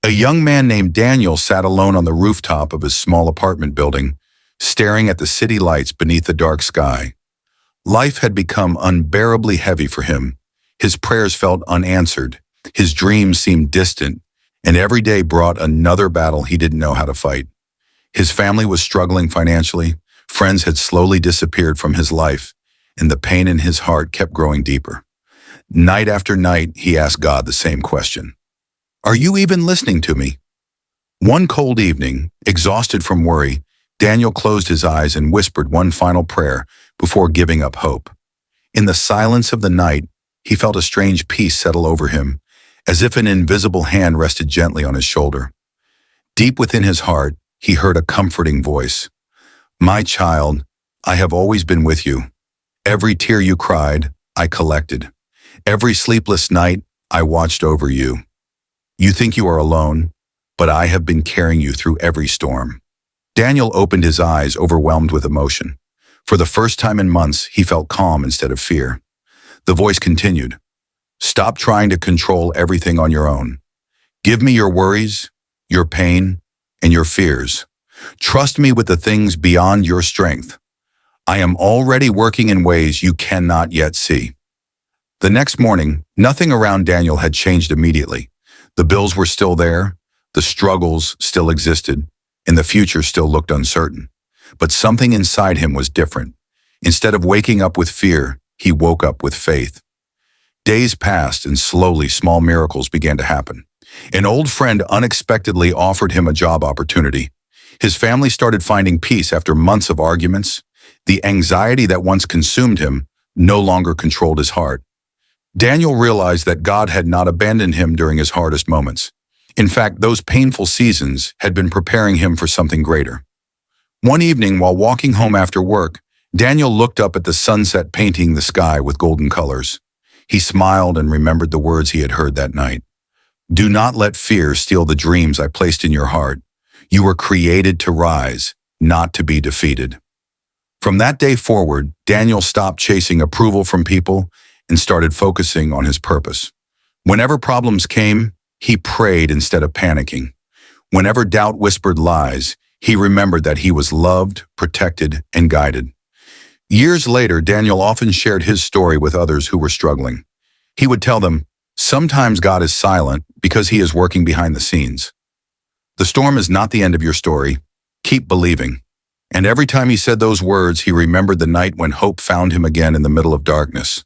A young man named Daniel sat alone on the rooftop of his small apartment building, staring at the city lights beneath the dark sky. Life had become unbearably heavy for him. His prayers felt unanswered, his dreams seemed distant, and every day brought another battle he didn't know how to fight. His family was struggling financially, friends had slowly disappeared from his life, and the pain in his heart kept growing deeper. Night after night, he asked God the same question. Are you even listening to me? One cold evening, exhausted from worry, Daniel closed his eyes and whispered one final prayer before giving up hope. In the silence of the night, he felt a strange peace settle over him, as if an invisible hand rested gently on his shoulder. Deep within his heart, he heard a comforting voice. My child, I have always been with you. Every tear you cried, I collected. Every sleepless night, I watched over you. You think you are alone, but I have been carrying you through every storm. Daniel opened his eyes, overwhelmed with emotion. For the first time in months, he felt calm instead of fear. The voice continued, Stop trying to control everything on your own. Give me your worries, your pain, and your fears. Trust me with the things beyond your strength. I am already working in ways you cannot yet see. The next morning, nothing around Daniel had changed immediately. The bills were still there, the struggles still existed, and the future still looked uncertain. But something inside him was different. Instead of waking up with fear, he woke up with faith. Days passed and slowly small miracles began to happen. An old friend unexpectedly offered him a job opportunity. His family started finding peace after months of arguments. The anxiety that once consumed him no longer controlled his heart. Daniel realized that God had not abandoned him during his hardest moments. In fact, those painful seasons had been preparing him for something greater. One evening, while walking home after work, Daniel looked up at the sunset painting the sky with golden colors. He smiled and remembered the words he had heard that night. Do not let fear steal the dreams I placed in your heart. You were created to rise, not to be defeated. From that day forward, Daniel stopped chasing approval from people and started focusing on his purpose. Whenever problems came, he prayed instead of panicking. Whenever doubt whispered lies, he remembered that he was loved, protected, and guided. Years later, Daniel often shared his story with others who were struggling. He would tell them, sometimes God is silent because he is working behind the scenes. The storm is not the end of your story. Keep believing. And every time he said those words, he remembered the night when hope found him again in the middle of darkness.